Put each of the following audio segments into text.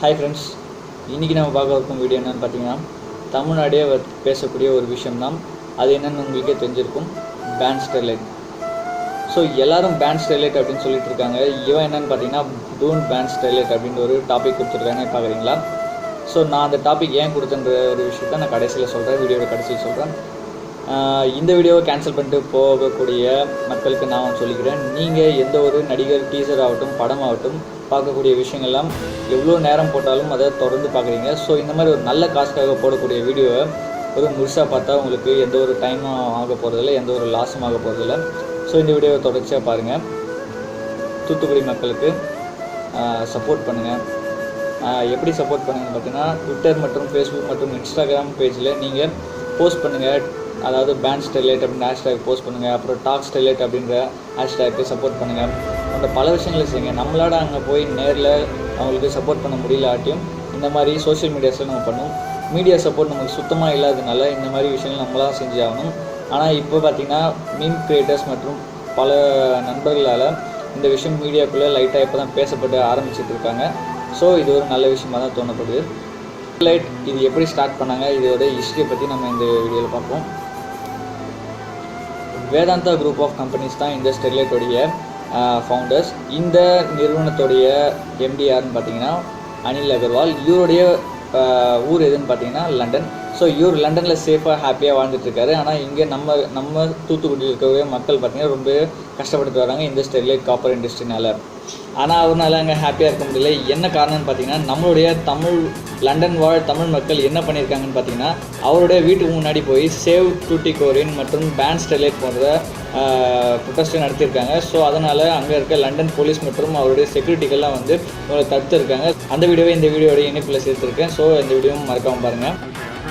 Hi friends, இன்னைக்கு நம்ம பார்க்க இருக்கும் வீடியோ என்னன்னு பார்த்தீங்கன்னா தமிழ்நாடே பேசக்கூடிய ஒரு விஷயம் தான். அது என்னன்னு உங்களுக்கே தெரிஞ்சிருக்கும், பேன் ஸ்டெர்லைட். ஸோ எல்லாரும் பேன் ஸ்டெர்லைட் அப்படின்னு சொல்லிட்டு இருக்காங்க. இவன் என்னன்னு பார்த்தீங்கன்னா டோன்ட் பேன் ஸ்டெர்லைட் அப்படின்னு ஒரு டாபிக் கொடுத்துருக்காங்க. பார்க்குறீங்களா? ஸோ நான் அந்த டாபிக் ஏன் கொடுத்தன்ற ஒரு விஷயத்த நான் கடைசியில் சொல்கிறேன், வீடியோட கடைசியில் சொல்கிறேன். இந்த வீடியோவை கேன்சல் பண்ணிட்டு போகக்கூடிய மக்களுக்கு நான் சொல்லிக்கிறேன், நீங்கள் எந்த ஒரு நடிகர் டீசர் ஆகட்டும் படம் ஆகட்டும் பார்க்கக்கூடிய விஷயங்கள்லாம் எவ்வளோ நேரம் போட்டாலும் அதை தொடர்ந்து பார்க்குறீங்க. ஸோ இந்த மாதிரி ஒரு நல்ல காசுக்காக போடக்கூடிய வீடியோவை ஒரு முழுசாக பார்த்தா உங்களுக்கு எந்த ஒரு டைமும் ஆக போகிறதில்ல, எந்த ஒரு லாஸும் ஆக போகிறதில்ல. ஸோ இந்த வீடியோவை தொடர்ச்சியாக பாருங்கள். தூத்துக்குடி மக்களுக்கு சப்போர்ட் பண்ணுங்கள். எப்படி சப்போர்ட் பண்ணுங்கன்னு பார்த்தீங்கன்னா, ட்விட்டர் மற்றும் ஃபேஸ்புக் மற்றும் இன்ஸ்டாகிராம் பேஜில் நீங்கள் போஸ்ட் பண்ணுங்கள். அதாவது பேன் ஸ்டெர்லைட் அப்படின்னு ஹேஷ்டேக் போஸ்ட் பண்ணுங்கள். அப்புறம் டாக் ஸ்டெர்லைட் அப்படின்ற ஹேஷ்டேக்கு சப்போர்ட் பண்ணுங்கள். அந்த பல விஷயங்களை செய்யுங்க. நம்மளோட அங்கே போய் நேரில் அவங்களுக்கு சப்போர்ட் பண்ண முடியலாட்டியும் இந்த மாதிரி சோஷியல் மீடியாஸில் நம்ம பண்ணுவோம். மீடியா சப்போர்ட் நமக்கு சுத்தமாக இல்லாததுனால இந்த மாதிரி விஷயங்கள் நம்மளாம் செஞ்சு ஆகணும். ஆனால் இப்போ பார்த்திங்கன்னா மீம் கிரியேட்டர்ஸ் மற்றும் பல நண்பர்களால் இந்த விஷயம் மீடியாக்குள்ளே லைட்டாக இப்போ தான் பேசப்பட்டு ஆரம்பிச்சிட்டு இருக்காங்க. ஸோ இது ஒரு நல்ல விஷயமாக தான் தோணப்படுது. ஸ்டெர்லைட் இது எப்படி ஸ்டார்ட் பண்ணாங்க, இதோட ஹிஸ்ட்ரியை பற்றி நம்ம இந்த வீடியோவில் பார்ப்போம். வேதாந்தா குரூப் ஆஃப் கம்பெனிஸ் தான் இந்த ஸ்டெர்லைட்டோடைய ஃபவுண்டர்ஸ். இந்த நிறுவனத்துடைய எம்டி யாருன்னு பார்த்தீங்கன்னா அனில் அகர்வால். இவருடைய ஊர் எதுன்னு பார்த்தீங்கன்னா லண்டன். ஸோ இவர் லண்டனில் சேஃபாக ஹாப்பியாக வாழ்ந்துட்டுருக்காரு. ஆனால் இங்கே நம்ம தூத்துக்குடியில் இருக்கக்கூடிய மக்கள் பார்த்திங்கன்னா ரொம்ப கஷ்டப்பட்டு வராங்க இந்த ஸ்டெர்லைட் காப்பர் இண்டஸ்ட்ரினால். ஆனால் அவரால் அங்கே ஹாப்பியாக இருக்க முடியல. என்ன காரணம்னு பார்த்தீங்கன்னா, நம்மளுடைய லண்டன் வாழ் தமிழ் மக்கள் என்ன பண்ணியிருக்காங்கன்னு பார்த்தீங்கன்னா, அவருடைய வீட்டுக்கு முன்னாடி போய் சேவ் டூட்டிகோரின் மற்றும் பேன் ஸ்டெர்லைட் போன்ற ப்ரொட்டஸ்ட்டை நடத்தியிருக்காங்க. ஸோ அதனால் அங்கே இருக்க லண்டன் போலீஸ் மற்றும் அவருடைய செக்யூரிட்டிகள்லாம் வந்து அவங்களை தடுத்துருக்காங்க. அந்த வீடியோவை இந்த வீடியோட இணைப்பில் சேர்த்துருக்கேன். ஸோ இந்த வீடியோவும் மறக்காமல் பாருங்கள்.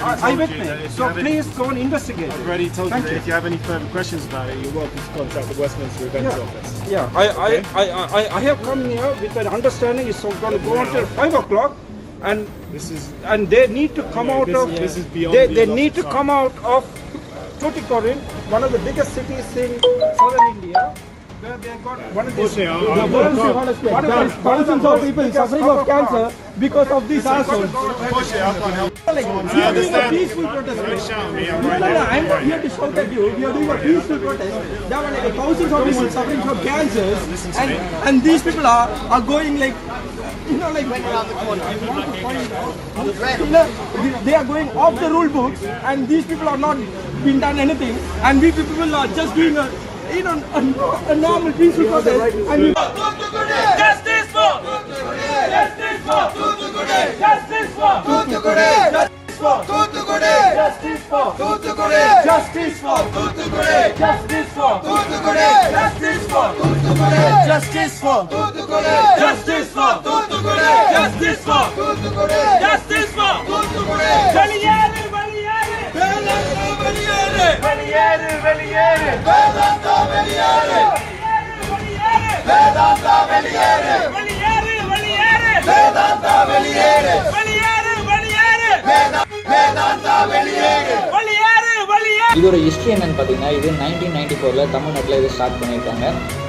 I with me, so please go and investigate. I've already told you that if you have any further questions about it, you're welcome to contact the Westminster Events Office. Yeah, I have come here with an understanding it's going to go until 5 o'clock, and they need to come out of. This is beyond. They need to come out of Tuticorin, one of the biggest cities in southern India, where they got one of these. Thousands of people suffering of cancer because of these assholes. We are doing a peaceful protest. I'm here to shout at you. We are doing a peaceful protest. There are like thousands of people suffering from cancers, and these people are going like, like around the corner. They are going off the rule books, and these people are not been done anything, and we people are just doing a normal peaceful protest. And Justice for Thoothukudi! Justice for Thoothukudi! Justice for Thoothukudi! Justice for Thoothukudi! Justice for Thoothukudi! Justice for Thoothukudi! Justice for Thoothukudi! Justice for Thoothukudi! Justice for Thoothukudi! Justice for Thoothukudi! Justice for Thoothukudi! Justice for Thoothukudi! வெளியேறு வெளியேறு வேதாந்தா வெளியேறு வெளியேறு வெளியேறு வேதாந்தா வெளியேறு வேதாந்தா வெளியேறு வெளியேறு வெளியேறு வேதாந்தா வெளியேறு வெளியேறு வெளியேறு வேதாந்தா வெளியேறு வெளியேறு வெளியேறு. இதோட ஹிஸ்ட்ரி என்னன்னு பார்த்தீங்கன்னா, இது 1994 தமிழ்நாட்டில் இது ஸ்டார்ட் பண்ணியிருக்காங்க.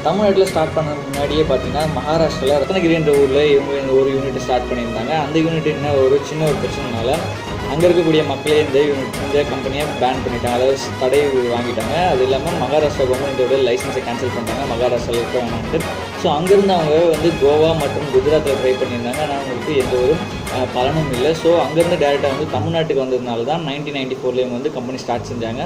தமிழ்நாட்டில் ஸ்டார்ட் பண்ண முன்னாடியே பார்த்தீங்கன்னா மகாராஷ்டிராவில் ரத்னகிரின்ற ஊரில் இவங்க ஒரு யூனிட் ஸ்டார்ட் பண்ணியிருந்தாங்க. அந்த யூனிட் என்ன ஒரு சின்ன ஒரு பிரச்சனைனால அங்கே இருக்கக்கூடிய மக்களே இந்த கம்பெனியை பேன் பண்ணிட்டாங்க, அதாவது தடை வாங்கிட்டாங்க. அது இல்லாமல் மகாராஷ்டிரா கவர்மெண்ட்டோட லைசன்ஸை கேன்சல் பண்ணிட்டாங்க மகாராஷ்டிராவில் இருக்க வேணான்ட்டு. ஸோ அங்கேருந்து அவங்க வந்து கோவா மற்றும் குஜராத்தில் ட்ரை பண்ணியிருந்தாங்க. ஆனால் அவங்களுக்கு எந்த ஒரு பலனும் இல்லை. ஸோ அங்கேருந்து டேரெக்டாக வந்து தமிழ்நாட்டுக்கு வந்ததுனால தான் 1994 இவங்க வந்து கம்பெனி ஸ்டார்ட் செஞ்சாங்க.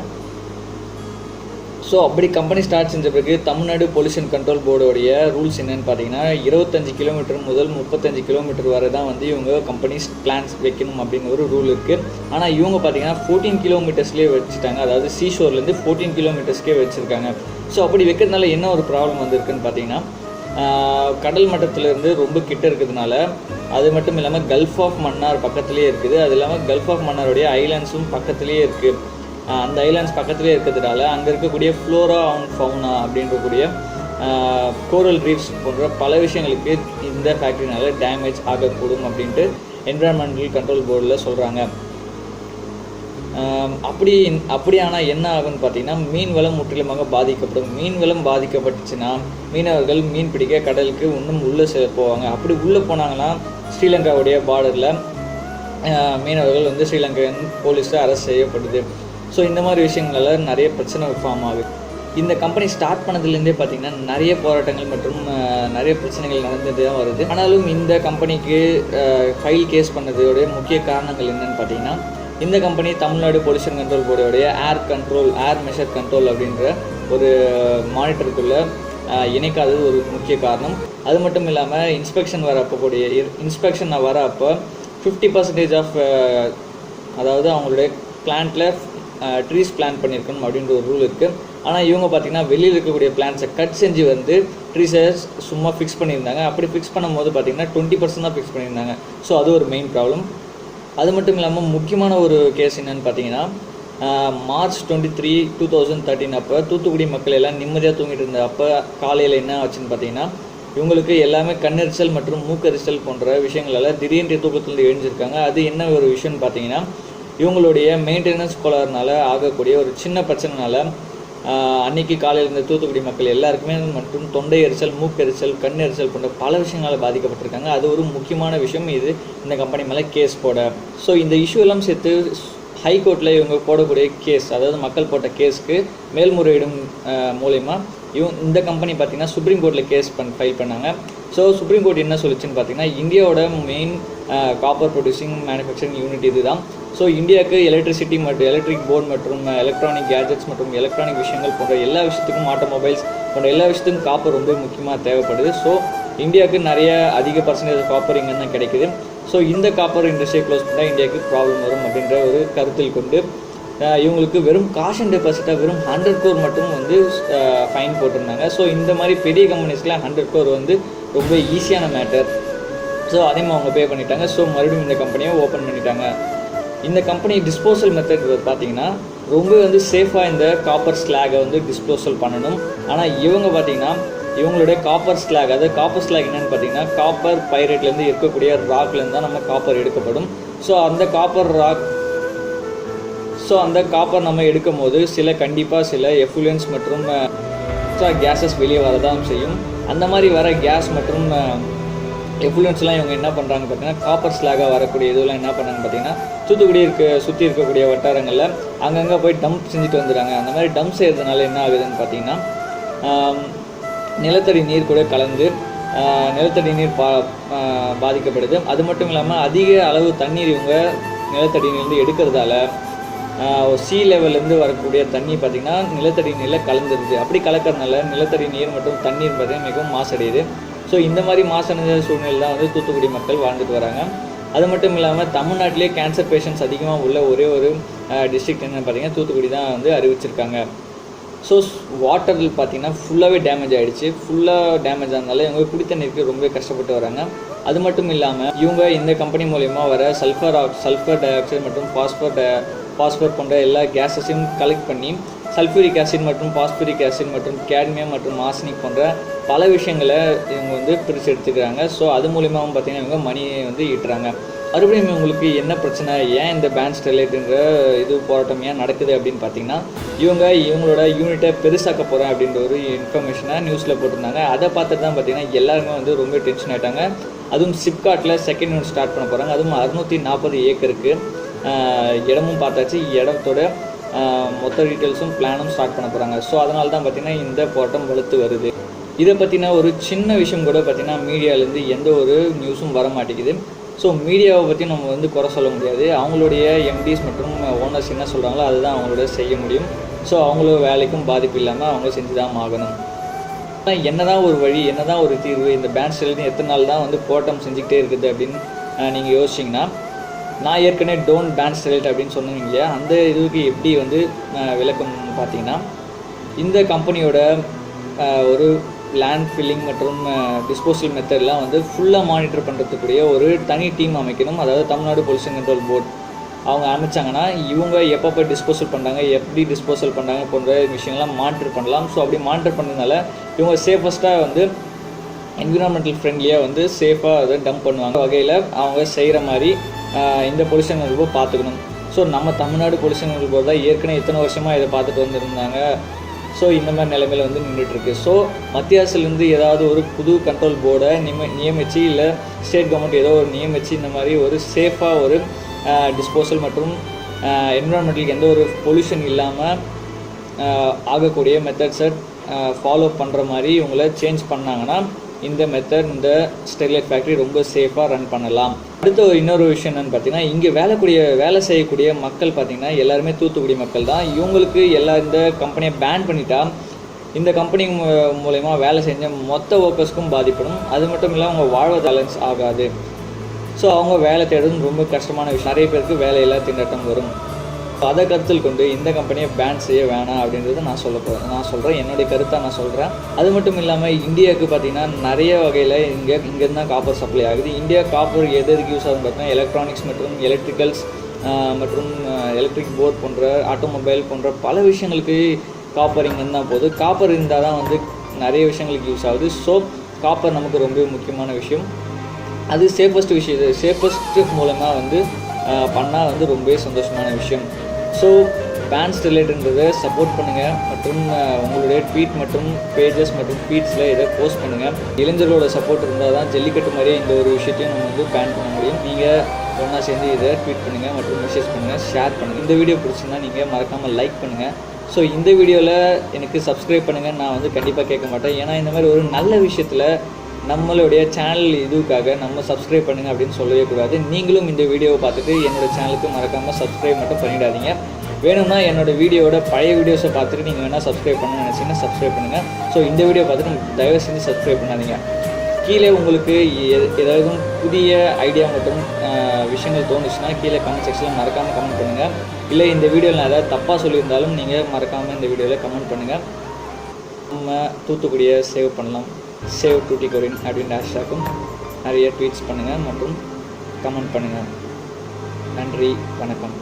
ஸோ அப்படி கம்பெனி ஸ்டார்ட் செஞ்ச பிறகு தமிழ்நாடு பொல்யூஷன் கண்ட்ரோல் போர்டோடைய ரூல்ஸ் என்னென்னு பார்த்தீங்கன்னா, 25 கிலோமீட்டர் முதல் 35 கிலோமீட்டர் வரை தான் வந்து இவங்க கம்பெனிஸ் பிளான்ஸ் வைக்கணும் அப்படின்னு ஒரு ரூல் இருக்குது. ஆனால் இவங்க பார்த்தீங்கன்னா 14 கிலோமீட்டர்ஸ்லேயே வச்சுட்டாங்க. அதாவது சீஷோர்லேருந்து 14 கிலோமீட்டர்ஸ்க்கே வச்சுருக்காங்க. ஸோ அப்படி வைக்கிறதுனால என்ன ஒரு ப்ராப்ளம் வந்திருக்குன்னு பார்த்தீங்கன்னா, கடல் மட்டத்திலேருந்து ரொம்ப கிட்ட இருக்கிறதுனால, அது மட்டும் இல்லாமல் கல்ஃப் ஆஃப் மன்னார் பக்கத்துலேயே இருக்குது. அது இல்லாமல் கல்ஃப் ஆஃப் மன்னாருடைய ஐலாண்ட்ஸும் பக்கத்துலேயே இருக்குது. அந்த ஐலாண்ட்ஸ் பக்கத்துலேயே இருக்கிறதுனால அங்கே இருக்கக்கூடிய ஃப்ளோரா அண்ட் ஃபவுனா அப்படின்றக்கூடிய கோரல் ரீஃப்ஸ் போன்ற பல விஷயங்களுக்கு இந்த ஃபேக்ட்ரினால டேமேஜ் ஆகக்கூடும் அப்படின்ட்டு என்விரான்மெண்டல் கண்ட்ரோல் போர்டில் சொல்கிறாங்க. அப்படியானால் என்ன ஆகும்னு பார்த்தீங்கன்னா, மீன் வளம் முற்றிலுமாக பாதிக்கப்படும். மீன் வளம் பாதிக்கப்பட்டுச்சுன்னா மீனவர்கள் மீன் பிடிக்க கடலுக்கு இன்னும் உள்ளே போவாங்க. அப்படி உள்ளே போனாங்கன்னா ஸ்ரீலங்காவுடைய பார்டரில் மீனவர்கள் வந்து ஸ்ரீலங்கன் போலீஸில் அரெஸ்ட் செய்யப்படுது. ஸோ இந்த மாதிரி விஷயங்களால் நிறைய பிரச்சனை ஃபார்ம் ஆகுது. இந்த கம்பெனி ஸ்டார்ட் பண்ணதுலேருந்தே பார்த்திங்கன்னா நிறைய போராட்டங்கள் மற்றும் நிறைய பிரச்சனைகள் நடந்துட்டு தான் வருது. ஆனாலும் இந்த கம்பெனிக்கு ஃபைல் கேஸ் பண்ணதோடைய முக்கிய காரணங்கள் என்னென்னு பார்த்தீங்கன்னா, இந்த கம்பெனி தமிழ்நாடு பொல்யூஷன் கண்ட்ரோல் போர்டோடைய ஏர் மெஷர் கண்ட்ரோல் அப்படின்ற ஒரு மானிட்டருக்குள்ளே இணைக்காதது ஒரு முக்கிய காரணம். அது மட்டும் இல்லாமல் இன்ஸ்பெக்ஷன் வர அப்போ 50% ஆஃப் அதாவது அவங்களுடைய பிளான்ட்டில் ட்ரீஸ் பிளான் பண்ணியிருக்கணும் அப்படின்ற ஒரு ரூல் இருக்குது. ஆனால் இவங்க பார்த்திங்கன்னா வெளியில் இருக்கக்கூடிய பிளான்ஸை கட் செஞ்சு வந்து ட்ரீஸை சும்மா ஃபிக்ஸ் பண்ணியிருந்தாங்க. அப்படி ஃபிக்ஸ் பண்ணும்போது பார்த்திங்கன்னா 20% தான் ஃபிக்ஸ் பண்ணியிருந்தாங்க. ஸோ அது ஒரு மெயின் ப்ராப்ளம். அது மட்டும் இல்லாமல் முக்கியமான ஒரு கேஸ் என்னென்னு பார்த்தீங்கன்னா, மார்ச் 23, 2013 அப்போ தூத்துக்குடி மக்கள் எல்லாம் நிம்மதியாக தூங்கிட்டு இருந்த அப்போ காலையில் என்ன ஆச்சுன்னு பார்த்தீங்கன்னா, இவங்களுக்கு எல்லாமே கண்ணெரிச்சல் மற்றும் மூக்கரிச்சல் போன்ற விஷயங்களால் திடீர்னு தூக்கத்தில் எழுந்திருக்காங்க. அது என்ன ஒரு விஷயம்னு பார்த்தீங்கன்னா, இவங்களுடைய மெயின்டெனன்ஸ் கோளாறுனால ஆகக்கூடிய ஒரு சின்ன பிரச்சனைனால அன்றைக்கி காலையில் இருந்த தூத்துக்குடி மக்கள் எல்லாருக்குமே மற்றும் தொண்டை எரிச்சல், மூக்கெரிச்சல், கண்ணெரிச்சல் போன்ற பல விஷயங்களால் பாதிக்கப்பட்டிருக்காங்க. அது ஒரு முக்கியமான விஷயம். இது இந்த கம்பெனி மேலே கேஸ் போட. ஸோ இந்த இஷ்யூ எல்லாம் சேர்த்து ஹைகோர்ட்டில் இவங்க போடக்கூடிய கேஸ், அதாவது மக்கள் போட்ட கேஸ்க்கு மேல்முறையீடும் மூலயமா இந்த கம்பெனி பார்த்திங்கன்னா சுப்ரீம் கோர்ட்டில் கேஸ் ஃபைல் பண்ணாங்க. ஸோ சுப்ரீம் கோர்ட் என்ன சொல்லிச்சுன்னு பார்த்தீங்கன்னா, இந்தியாவோட main copper producing manufacturing unit இது தான். ஸோ இந்தியாவுக்கு எலக்ட்ரிக் போர்டு மற்றும் எலக்ட்ரானிக் கேஜெட்ஸ் மற்றும் எலக்ட்ரானிக் விஷயங்கள் போன்ற எல்லா விஷயத்துக்கும், ஆட்டோமொபைல்ஸ் போன்ற எல்லா விஷயத்துக்கும் காப்பர் ரொம்ப முக்கியமாக தேவைப்படுது. ஸோ இந்தியாவுக்கு நிறைய அதிக பர்சன்டேஜ் காப்பர் இங்கே தான் கிடைக்குது. ஸோ இந்த காப்பர் இண்டஸ்ட்ரியை க்ளோஸ் பண்ணால் இந்தியாவுக்கு ப்ராப்ளம் வரும் அப்படின்ற ஒரு கருத்தில் கொண்டு இவங்களுக்கு வெறும் காஷன் டெபாசிட்டாக வெறும் 100 crore மட்டும் வந்து ஃபைன் போட்டிருந்தாங்க. ஸோ இந்த மாதிரி பெரிய கம்பெனிஸ்க்குலாம் 100 crore வந்து ரொம்ப ஈஸியான மேட்டர். ஸோ அதையும் அவங்க பே பண்ணிட்டாங்க. ஸோ மறுபடியும் இந்த கம்பெனியை ஓப்பன் பண்ணிட்டாங்க. இந்த கம்பெனி டிஸ்போசல் மெத்தட் பார்த்தீங்கன்னா ரொம்ப வந்து சேஃபாக இந்த காப்பர் ஸ்லாகை வந்து டிஸ்போசல் பண்ணணும். ஆனால் இவங்க பார்த்தீங்கன்னா இவங்களுடைய காப்பர் ஸ்லாக், அதாவது காப்பர் ஸ்லாக் என்னென்னு பார்த்தீங்கன்னா, காப்பர் பைரேட்லேருந்து இருக்கக்கூடிய ராக்லேருந்து தான் நம்ம காப்பர் எடுக்கப்படும். ஸோ அந்த காப்பர் நம்ம எடுக்கும் போது கண்டிப்பாக சில எஃப்ளூயன்ஸ் மற்றும் கேஸஸ் வெளியே வரதான் செய்யும். அந்த மாதிரி வர கேஸ் மற்றும் எஃப்ளூயன்ஸ்லாம் இவங்க என்ன பண்ணுறாங்க பார்த்தீங்கன்னா, காப்பர் ஸ்லாகாக வரக்கூடிய இதெல்லாம் என்ன பண்ணாங்கன்னு பார்த்தீங்கன்னா, தூத்துக்குடி சுற்றி இருக்கக்கூடிய வட்டாரங்களில் அங்கங்கே போய் டம்ப் செஞ்சுட்டு வந்துடுறாங்க. அந்த மாதிரி டம்ப் செய்கிறதுனால என்ன ஆகுதுன்னு பார்த்தீங்கன்னா, நிலத்தடி நீர் கூட கலந்து நிலத்தடி நீர் பாதிக்கப்படுது. அது மட்டும் இல்லாமல் அதிக அளவு தண்ணீர் இவங்க நிலத்தடி நீர்ந்து எடுக்கிறதால சி லெவல்லேருந்து வரக்கூடிய தண்ணி பார்த்திங்கன்னா நிலத்தடி நீரில் கலந்துருது. அப்படி கலக்கிறதுனால நிலத்தடி நீர் மற்றும் தண்ணீர் பார்த்திங்கன்னா மிகவும் மாசடையுது. ஸோ இந்த மாதிரி மாசடைந்த சூழ்நிலை தான் வந்து தூத்துக்குடி மக்கள் வாழ்ந்துட்டு வராங்க. அது மட்டும் இல்லாமல் தமிழ்நாட்டிலே கேன்சர் பேஷண்ட்ஸ் அதிகமாக உள்ள ஒரே ஒரு டிஸ்ட்ரிக்ட் என்னென்னு பார்த்தீங்கன்னா தூத்துக்குடி தான் வந்து அறிவிச்சிருக்காங்க. ஸோ வாட்டரில் பார்த்திங்கன்னா ஃபுல்லாகவே டேமேஜ் ஆகிடுச்சு. ஃபுல்லாக டேமேஜ் ஆனதால இவங்க குடி தண்ணீருக்கு ரொம்ப கஷ்டப்பட்டு வராங்க. அது மட்டும் இல்லாமல் இவங்க இந்த கம்பெனி மூலயமா வர சல்ஃபர் டை ஆக்சைடு மற்றும் பாஸ்பர் போன்ற எல்லா கேஸஸையும் கலெக்ட் பண்ணி சல்ஃபூரிக் ஆசிட் மற்றும் பாஸ்பூரிக் ஆசிட் மற்றும் கேட்மியம் மற்றும் ஆர்சனிக் போன்ற பல விஷயங்களை இவங்க வந்து பிரித்து எடுத்துக்கிறாங்க. ஸோ அது மூலியமாகவும் பார்த்திங்கன்னா இவங்க மணியை வந்து ஈட்டுறாங்க. மறுபடியும் இவங்களுக்கு என்ன பிரச்சனை, ஏன் இந்த பேன் ஸ்டெர்லைட்ன்ற இது போராட்டம் ஏன் நடக்குது அப்படின்னு பார்த்தீங்கன்னா, இவங்களோட யூனிட்டை பெருசாக்க போகிறேன் அப்படின்ற ஒரு இன்ஃபர்மேஷனை நியூஸில் போட்டிருந்தாங்க. அதை பார்த்துட்டு தான் பார்த்திங்கன்னா எல்லாருமே வந்து ரொம்ப டென்ஷன் ஆகிட்டாங்க. அதுவும் சிப்காட்டில் செகண்ட் யூனிட் ஸ்டார்ட் பண்ண போகிறாங்க. அதுவும் 640 ஏக்கருக்கு இடமும் பார்த்தாச்சு. இடத்தோட மொத்த டீட்டெயில்ஸும் பிளானும் ஸ்டார்ட் பண்ண போகிறாங்க. ஸோ அதனால தான் பார்த்திங்கன்னா இந்த போராட்டம் வலுத்து வருது. இதை பற்றின ஒரு சின்ன விஷயம் கூட பார்த்திங்கன்னா மீடியாவிலேருந்து எந்த ஒரு நியூஸும் வர மாட்டேங்குது. ஸோ மீடியாவை பற்றி நம்ம வந்து குறை சொல்ல முடியாது. அவங்களுடைய எம்டிஸ் மற்றும் ஓனர்ஸ் என்ன சொல்கிறாங்களோ அதுதான் அவங்களோட செய்ய முடியும். ஸோ அவங்களோட வேலைக்கும் பாதிப்பு இல்லாமல் அவங்க செஞ்சு தான் ஆகணும். என்னதான் ஒரு வழி, என்னதான் ஒரு தீர்வு, இந்த பேன் ஸ்டெர்லைட் எத்தனை நாள் தான் வந்து போராட்டம் செஞ்சுக்கிட்டே இருக்குது அப்படின்னு நீங்கள் யோசிச்சிங்கன்னா, நான் ஏற்கனவே டோன்ட் பேன் ஸ்டெர்லைட் அப்படின்னு சொன்னீங்க இல்லையா, அந்த இதுக்கு எப்படி வந்து விளக்கம் பார்த்தீங்கன்னா, இந்த கம்பெனியோட ஒரு லேண்ட் ஃபில்லிங் மற்றும் டிஸ்போசல் மெத்தட்லாம் வந்து ஃபுல்லாக மானிட்டர் பண்ணுறதுக்குரிய ஒரு தனி டீம் அமைக்கணும். அதாவது தமிழ்நாடு பொல்யூஷன் கண்ட்ரோல் போர்டு அவங்க அமைச்சாங்கன்னா இவங்க எப்பப்போ டிஸ்போசல் பண்ணுறாங்க, எப்படி டிஸ்போசல் பண்ணுறாங்க போன்ற விஷயங்கள்லாம் மானிட்டர் பண்ணலாம். ஸோ அப்படி மானிட்டர் பண்ணுறதுனால இவங்க சேஃபஸ்ட்டாக வந்து என்விரான்மெண்டல் ஃப்ரெண்ட்லியாக வந்து சேஃபாக அதை டம்ப் பண்ணுவாங்க வகையில் அவங்க செய்கிற மாதிரி இந்த பொல்யூஷன் கண்ட்ரோல் போர்டு பார்த்துக்கணும். ஸோ நம்ம தமிழ்நாடு பொல்யூஷன் கண்ட்ரோல் போர்டு தான் ஏற்கனவே இத்தனை வருஷமாக இதை பார்த்துட்டு வந்துருந்தாங்க. ஸோ இந்த மாதிரி நிலைமையில் வந்து நின்றுட்டுருக்கு. ஸோ மத்திய அரசுலேருந்து ஏதாவது ஒரு புது கண்ட்ரோல் போர்டை நியமித்து இல்லை ஸ்டேட் கவர்மெண்ட் ஏதோ ஒரு நியமித்து இந்த மாதிரி ஒரு சேஃபாக ஒரு டிஸ்போசல் மற்றும் என்விரான்மெண்டலுக்கு எந்த ஒரு பொல்யூஷன் இல்லாமல் ஆகக்கூடிய மெத்தட்ஸை ஃபாலோ பண்ணுற மாதிரி இவங்களை சேஞ்ச் பண்ணாங்கன்னா இந்த மெத்தட் இந்த ஸ்டெர்லைட் ஃபேக்ட்ரி ரொம்ப சேஃபாக ரன் பண்ணலாம். அடுத்த இன்னொரு விஷயம் என்னென்னு பார்த்தீங்கன்னா, இங்கே வேலை செய்யக்கூடிய மக்கள் பார்த்திங்கன்னா எல்லாருமே தூத்துக்குடி மக்கள் தான். இவங்களுக்கு இந்த கம்பெனியை பேன் பண்ணிட்டா இந்த கம்பெனி மூலயமா வேலை செஞ்ச மொத்த ஒர்க்கர்ஸ்க்கும் பாதிப்படும். அது மட்டும் இல்லை அவங்க வாழ்வாதாரம் ஆகாது. ஸோ அவங்க வேலை தேடுறது ரொம்ப கஷ்டமான விஷயம். நிறைய பேருக்கு வேலையில்லா திண்டாட்டம் வரும். அதை கருத்தில் கொண்டு இந்த கம்பெனியை பேன் செய்ய வேணாம் அப்படின்றத நான் சொல்கிறேன். என்னுடைய கருத்தாக நான் சொல்கிறேன். அது மட்டும் இல்லாமல் இந்தியாவுக்கு பார்த்திங்கன்னா நிறைய வகையில் இங்கேருந்து தான் காப்பர் சப்ளை ஆகுது. இந்தியா காப்பர் எதுக்கு யூஸ் ஆகுதுன்னு பார்த்தீங்கன்னா எலக்ட்ரானிக்ஸ் மற்றும் எலக்ட்ரிக்கல்ஸ் மற்றும் எலக்ட்ரிக் போர்ட் போன்ற ஆட்டோமொபைல் போன்ற பல விஷயங்களுக்கு காப்பர் இங்கேருந்து தான் போகுது. காப்பர் இருந்தால் தான் வந்து நிறைய விஷயங்களுக்கு யூஸ் ஆகுது. ஸோ காப்பர் நமக்கு ரொம்ப முக்கியமான விஷயம். அது சேஃபஸ்ட்டு மூலமாக வந்து பண்ணால் வந்து ரொம்பவே சந்தோஷமான விஷயம். ஸோ பேன் ஸ்டெர்லைட்ன்றதை சப்போர்ட் பண்ணுங்கள் மற்றும் உங்களுடைய ட்வீட் மற்றும் பேஜஸ் மற்றும் ஃபீட்ஸில் இதை போஸ்ட் பண்ணுங்கள். இளைஞர்களோட சப்போர்ட் இருந்தால் தான் ஜல்லிக்கட்டு மாதிரியே இந்த ஒரு விஷயத்தையும் நம்ம வந்து பேன் பண்ண முடியும். நீங்கள் ஒன்றா சேர்ந்து இதை ட்வீட் பண்ணுங்கள் மற்றும் மெசேஜ் பண்ணுங்கள், ஷேர் பண்ணுங்கள். இந்த வீடியோ பிடிச்சிருந்தா நீங்கள் மறக்காமல் லைக் பண்ணுங்கள். ஸோ இந்த வீடியோவில் எனக்கு சப்ஸ்கிரைப் பண்ணுங்கள் நான் வந்து கண்டிப்பாக கேட்க மாட்டேன். ஏன்னா இந்த மாதிரி ஒரு நல்ல விஷயத்தில் நம்மளுடைய சேனல் இதுக்காக நம்ம சப்ஸ்கிரைப் பண்ணுங்கள் அப்படின்னு சொல்லவே கூடாது. நீங்களும் இந்த வீடியோவை பார்த்துட்டு என்னோடய சேனலுக்கு மறக்காமல் சப்ஸ்கிரைப் மட்டும் பண்ணிடாதீங்க. வேணும்னா என்னோடய வீடியோட பழைய வீடியோஸை பார்த்துட்டு நீங்கள் வேணால் சப்ஸ்கிரைப் பண்ண நினச்சிங்கன்னா சப்ஸ்கிரைப் பண்ணுங்கள். ஸோ இந்த வீடியோ பார்த்துட்டு தயவு செஞ்சு சப்ஸ்கிரைப் பண்ணாதீங்க. கீழே உங்களுக்கு ஏதாவது புதிய ஐடியா மற்றும் விஷயங்கள் தோணுச்சுன்னா கீழே கமெண்ட் செக்ஷனில் மறக்காமல் கமெண்ட் பண்ணுங்கள். இல்லை இந்த வீடியோவில் நான் ஏதாவது தப்பாக சொல்லியிருந்தாலும் நீங்கள் மறக்காமல் இந்த வீடியோவில் கமெண்ட் பண்ணுங்கள். நம்ம தூத்துக்குடியை சேவ் பண்ணலாம். சேவ் டூட்டிகோடின் அப்படின்ற ஹேஷ்டாக்கும் நிறைய ட்வீட்ஸ் பண்ணுங்கள் மற்றும் கமெண்ட் பண்ணுங்கள். நன்றி, வணக்கம்.